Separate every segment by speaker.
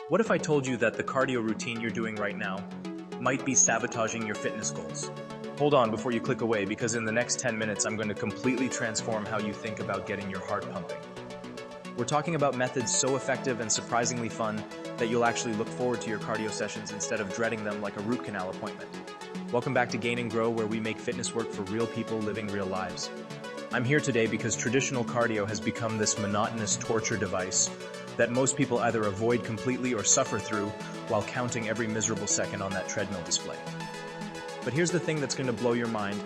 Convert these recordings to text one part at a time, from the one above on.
Speaker 1: What if I told you that the cardio routine you're doing right now might be sabotaging your fitness goals? Hold on before you click away, because in the next 10 minutes I'm going to completely transform how you think about getting your heart pumping. We're talking about methods so effective and surprisingly fun that you'll actually look forward to your cardio sessions instead of dreading them like a root canal appointment. Welcome back to Gain and Grow, where we make fitness work for real people living real lives. I'm here today because traditional cardio has become this monotonous torture device that most people either avoid completely or suffer through while counting every miserable second on that treadmill display. But here's the thing that's going to blow your mind.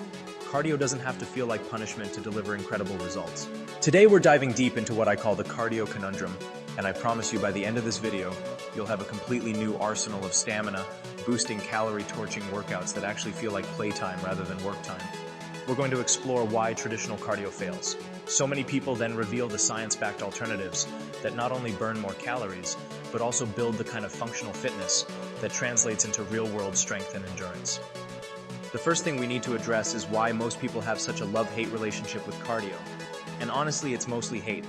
Speaker 1: Cardio doesn't have to feel like punishment to deliver incredible results. Today we're diving deep into what I call the cardio conundrum, and I promise you by the end of this video, you'll have a completely new arsenal of stamina, boosting calorie-torching workouts that actually feel like playtime rather than work time. We're going to explore why traditional cardio fails. So many people then reveal the science-backed alternatives that not only burn more calories, but also build the kind of functional fitness that translates into real-world strength and endurance. The first thing we need to address is why most people have such a love-hate relationship with cardio. And honestly, it's mostly hate.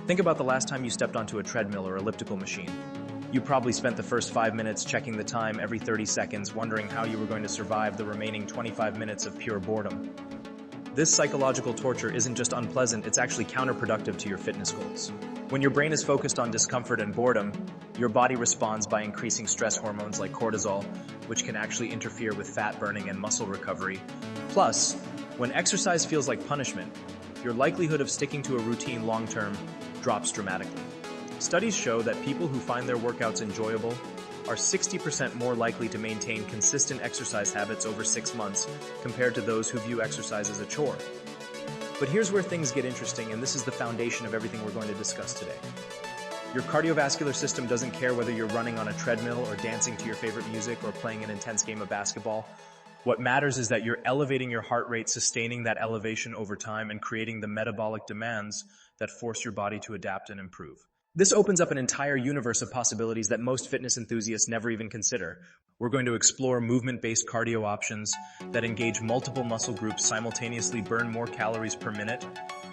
Speaker 1: Think about the last time you stepped onto a treadmill or elliptical machine. You probably spent the first 5 minutes checking the time every 30 seconds, wondering how you were going to survive the remaining 25 minutes of pure boredom. This psychological torture isn't just unpleasant, it's actually counterproductive to your fitness goals. When your brain is focused on discomfort and boredom, your body responds by increasing stress hormones like cortisol, which can actually interfere with fat burning and muscle recovery. Plus, when exercise feels like punishment, your likelihood of sticking to a routine long-term drops dramatically. Studies show that people who find their workouts enjoyable are 60% more likely to maintain consistent exercise habits over 6 months compared to those who view exercise as a chore. But here's where things get interesting, and this is the foundation of everything we're going to discuss today. Your cardiovascular system doesn't care whether you're running on a treadmill or dancing to your favorite music or playing an intense game of basketball. What matters is that you're elevating your heart rate, sustaining that elevation over time, and creating the metabolic demands that force your body to adapt and improve. This opens up an entire universe of possibilities that most fitness enthusiasts never even consider. We're going to explore movement-based cardio options that engage multiple muscle groups, simultaneously burn more calories per minute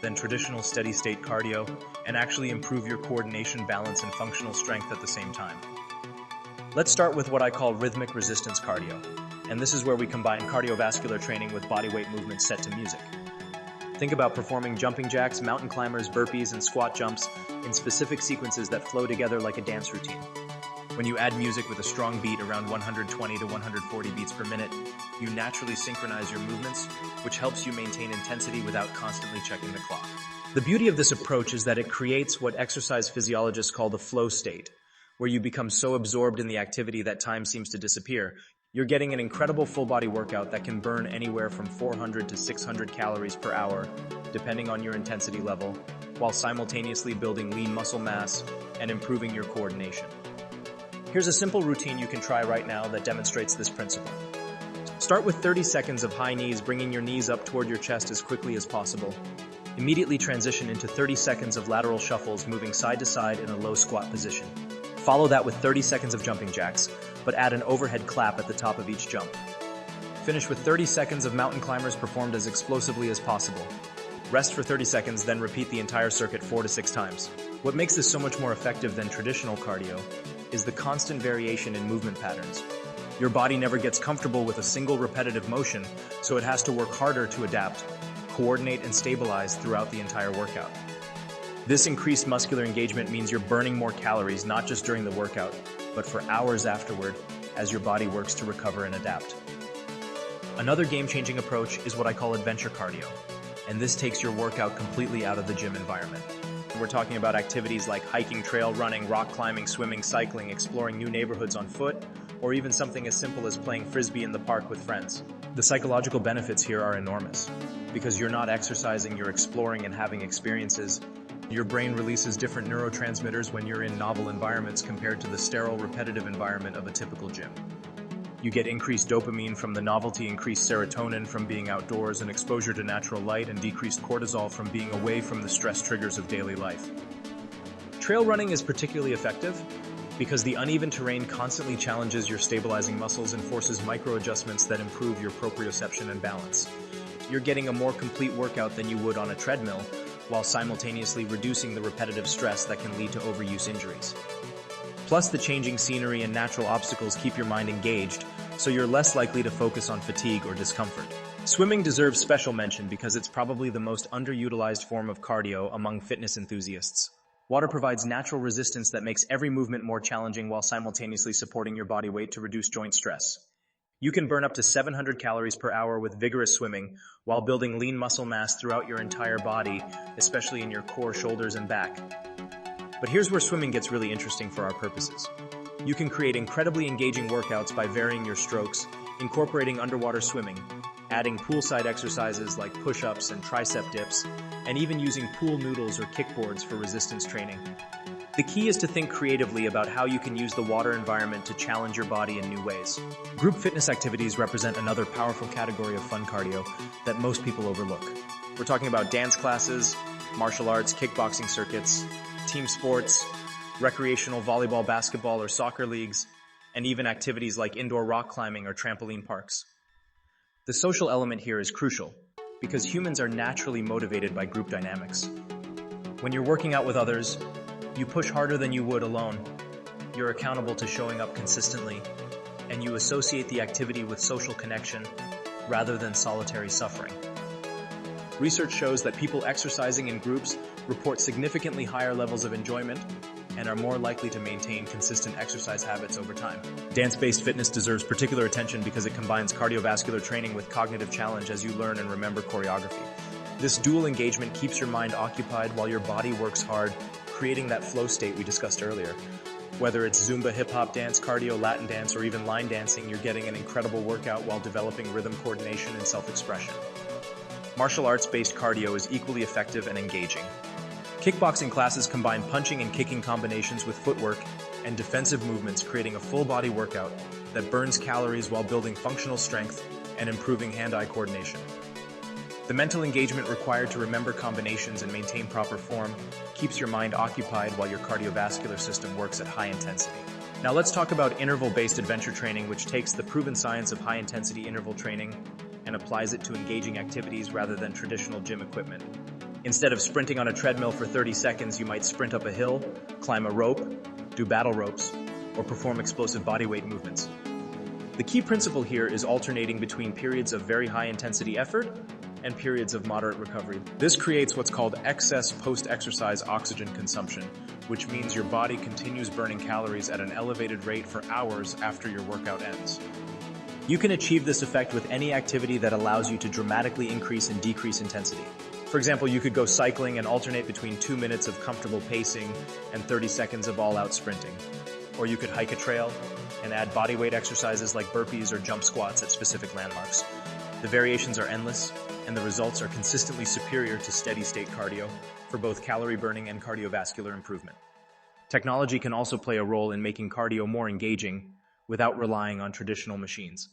Speaker 1: than traditional steady-state cardio, and actually improve your coordination, balance, and functional strength at the same time. Let's start with what I call rhythmic resistance cardio. And this is where we combine cardiovascular training with bodyweight movements set to music. Think about performing jumping jacks, mountain climbers, burpees, and squat jumps in specific sequences that flow together like a dance routine. When you add music with a strong beat around 120 to 140 beats per minute, you naturally synchronize your movements, which helps you maintain intensity without constantly checking the clock. The beauty of this approach is that it creates what exercise physiologists call the flow state, where you become so absorbed in the activity that time seems to disappear. You're getting an incredible full-body workout that can burn anywhere from 400 to 600 calories per hour, depending on your intensity level, while simultaneously building lean muscle mass and improving your coordination. Here's a simple routine you can try right now that demonstrates this principle. Start with 30 seconds of high knees, bringing your knees up toward your chest as quickly as possible. Immediately transition into 30 seconds of lateral shuffles, moving side to side in a low squat position. Follow that with 30 seconds of jumping jacks, but add an overhead clap at the top of each jump. Finish with 30 seconds of mountain climbers performed as explosively as possible. Rest for 30 seconds, then repeat the entire circuit 4 to 6 times. What makes this so much more effective than traditional cardio is the constant variation in movement patterns. Your body never gets comfortable with a single repetitive motion, so it has to work harder to adapt, coordinate, and stabilize throughout the entire workout. This increased muscular engagement means you're burning more calories not just during the workout, but for hours afterward as your body works to recover and adapt. Another game-changing approach is what I call adventure cardio, and this takes your workout completely out of the gym environment. We're talking about activities like hiking, trail running, rock climbing, swimming, cycling, exploring new neighborhoods on foot, or even something as simple as playing frisbee in the park with friends. The psychological benefits here are enormous. Because you're not exercising, you're exploring and having experiences. Your brain releases different neurotransmitters when you're in novel environments compared to the sterile, repetitive environment of a typical gym. You get increased dopamine from the novelty, increased serotonin from being outdoors and exposure to natural light, and decreased cortisol from being away from the stress triggers of daily life. Trail running is particularly effective because the uneven terrain constantly challenges your stabilizing muscles and forces micro-adjustments that improve your proprioception and balance. You're getting a more complete workout than you would on a treadmill, while simultaneously reducing the repetitive stress that can lead to overuse injuries. Plus, the changing scenery and natural obstacles keep your mind engaged, so you're less likely to focus on fatigue or discomfort. Swimming deserves special mention because it's probably the most underutilized form of cardio among fitness enthusiasts. Water provides natural resistance that makes every movement more challenging while simultaneously supporting your body weight to reduce joint stress. You can burn up to 700 calories per hour with vigorous swimming while building lean muscle mass throughout your entire body, especially in your core, shoulders, and back. But here's where swimming gets really interesting for our purposes. You can create incredibly engaging workouts by varying your strokes, incorporating underwater swimming, adding poolside exercises like push-ups and tricep dips, and even using pool noodles or kickboards for resistance training. The key is to think creatively about how you can use the water environment to challenge your body in new ways. Group fitness activities represent another powerful category of fun cardio that most people overlook. We're talking about dance classes, martial arts, kickboxing circuits, team sports, recreational volleyball, basketball, or soccer leagues, and even activities like indoor rock climbing or trampoline parks. The social element here is crucial because humans are naturally motivated by group dynamics. When you're working out with others, you push harder than you would alone. You're accountable to showing up consistently, and you associate the activity with social connection rather than solitary suffering. Research shows that people exercising in groups report significantly higher levels of enjoyment and are more likely to maintain consistent exercise habits over time. Dance-based fitness deserves particular attention because it combines cardiovascular training with cognitive challenge as you learn and remember choreography. This dual engagement keeps your mind occupied while your body works hard, creating that flow state we discussed earlier. Whether it's Zumba, hip-hop dance, cardio, Latin dance, or even line dancing, you're getting an incredible workout while developing rhythm coordination and self-expression. Martial arts-based cardio is equally effective and engaging. Kickboxing classes combine punching and kicking combinations with footwork and defensive movements, creating a full-body workout that burns calories while building functional strength and improving hand-eye coordination. The mental engagement required to remember combinations and maintain proper form keeps your mind occupied while your cardiovascular system works at high intensity. Now let's talk about interval-based adventure training, which takes the proven science of high-intensity interval training and applies it to engaging activities rather than traditional gym equipment. Instead of sprinting on a treadmill for 30 seconds, you might sprint up a hill, climb a rope, do battle ropes, or perform explosive bodyweight movements. The key principle here is alternating between periods of very high-intensity effort and periods of moderate recovery. This creates what's called excess post-exercise oxygen consumption, which means your body continues burning calories at an elevated rate for hours after your workout ends. You can achieve this effect with any activity that allows you to dramatically increase and decrease intensity. For example, you could go cycling and alternate between 2 minutes of comfortable pacing and 30 seconds of all-out sprinting. Or you could hike a trail and add bodyweight exercises like burpees or jump squats at specific landmarks. The variations are endless, and the results are consistently superior to steady-state cardio for both calorie burning and cardiovascular improvement. Technology can also play a role in making cardio more engaging without relying on traditional machines.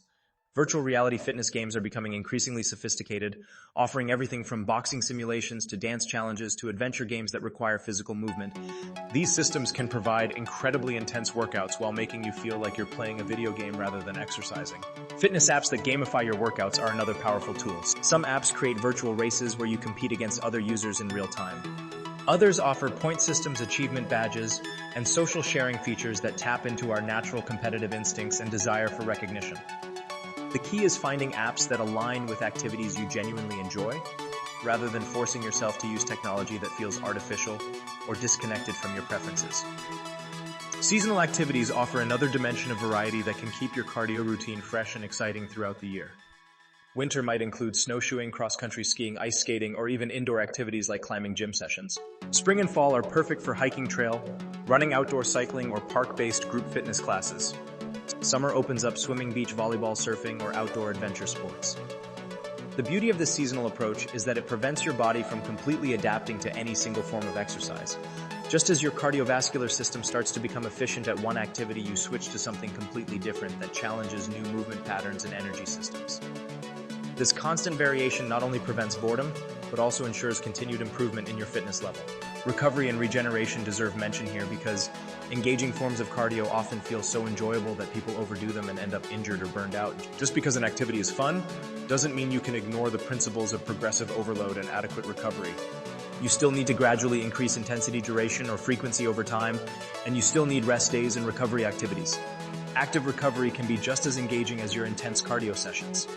Speaker 1: Virtual reality fitness games are becoming increasingly sophisticated, offering everything from boxing simulations to dance challenges to adventure games that require physical movement. These systems can provide incredibly intense workouts while making you feel like you're playing a video game rather than exercising. Fitness apps that gamify your workouts are another powerful tool. Some apps create virtual races where you compete against other users in real time. Others offer point systems, achievement badges, and social sharing features that tap into our natural competitive instincts and desire for recognition. The key is finding apps that align with activities you genuinely enjoy, rather than forcing yourself to use technology that feels artificial or disconnected from your preferences. Seasonal activities offer another dimension of variety that can keep your cardio routine fresh and exciting throughout the year. Winter might include snowshoeing, cross-country skiing, ice skating, or even indoor activities like climbing gym sessions. Spring and fall are perfect for hiking trail, running outdoor cycling, or park-based group fitness classes. Summer opens up swimming, beach volleyball, surfing, or outdoor adventure sports. The beauty of this seasonal approach is that it prevents your body from completely adapting to any single form of exercise. Just as your cardiovascular system starts to become efficient at one activity, you switch to something completely different that challenges new movement patterns and energy systems. This constant variation not only prevents boredom, but also ensures continued improvement in your fitness level. Recovery and regeneration deserve mention here because engaging forms of cardio often feel so enjoyable that people overdo them and end up injured or burned out. Just because an activity is fun doesn't mean you can ignore the principles of progressive overload and adequate recovery. You still need to gradually increase intensity, duration, or frequency over time, and you still need rest days and recovery activities. Active recovery can be just as engaging as your intense cardio sessions.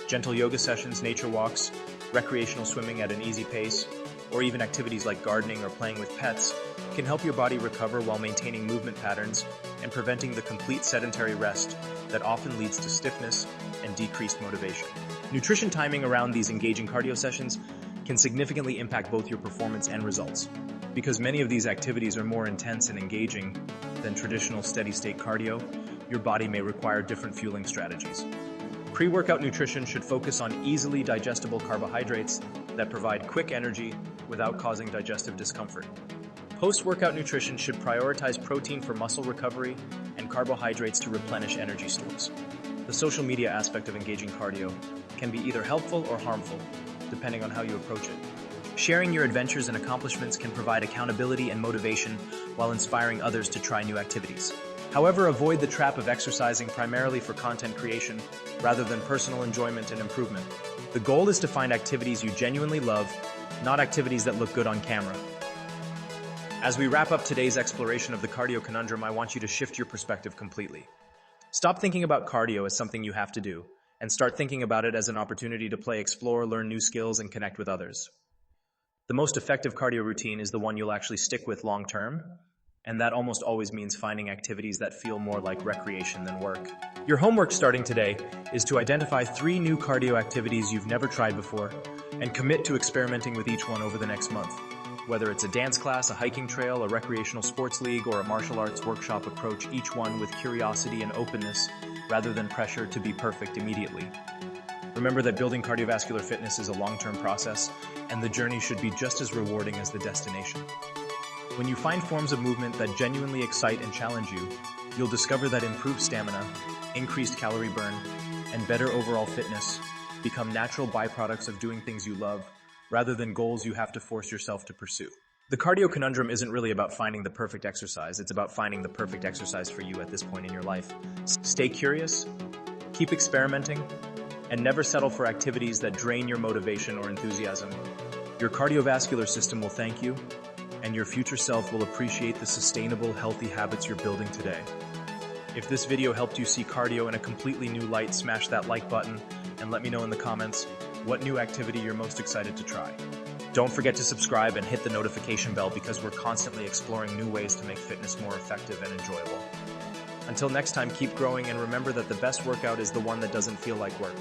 Speaker 1: Gentle yoga sessions, nature walks, recreational swimming at an easy pace, or even activities like gardening or playing with pets can help your body recover while maintaining movement patterns and preventing the complete sedentary rest that often leads to stiffness and decreased motivation. Nutrition timing around these engaging cardio sessions can significantly impact both your performance and results. Because many of these activities are more intense and engaging than traditional steady-state cardio, your body may require different fueling strategies. Pre-workout nutrition should focus on easily digestible carbohydrates that provide quick energy without causing digestive discomfort. Post-workout nutrition should prioritize protein for muscle recovery and carbohydrates to replenish energy stores. The social media aspect of engaging cardio can be either helpful or harmful, depending on how you approach it. Sharing your adventures and accomplishments can provide accountability and motivation while inspiring others to try new activities. However, avoid the trap of exercising primarily for content creation rather than personal enjoyment and improvement. The goal is to find activities you genuinely love, not activities that look good on camera. As we wrap up today's exploration of the cardio conundrum, I want you to shift your perspective completely. Stop thinking about cardio as something you have to do, and start thinking about it as an opportunity to play, explore, learn new skills, and connect with others. The most effective cardio routine is the one you'll actually stick with long term, and that almost always means finding activities that feel more like recreation than work. Your homework starting today is to identify 3 new cardio activities you've never tried before, and commit to experimenting with each one over the next month. Whether it's a dance class, a hiking trail, a recreational sports league, or a martial arts workshop, approach each one with curiosity and openness rather than pressure to be perfect immediately. Remember that building cardiovascular fitness is a long-term process, and the journey should be just as rewarding as the destination. When you find forms of movement that genuinely excite and challenge you, you'll discover that improved stamina, increased calorie burn, and better overall fitness become natural byproducts of doing things you love, rather than goals you have to force yourself to pursue. The cardio conundrum isn't really about finding the perfect exercise, it's about finding the perfect exercise for you at this point in your life. Stay curious, keep experimenting, and never settle for activities that drain your motivation or enthusiasm. Your cardiovascular system will thank you, and your future self will appreciate the sustainable, healthy habits you're building today. If this video helped you see cardio in a completely new light, smash that like button and let me know in the comments what new activity you're most excited to try. Don't forget to subscribe and hit the notification bell because we're constantly exploring new ways to make fitness more effective and enjoyable. Until next time, keep growing and remember that the best workout is the one that doesn't feel like work.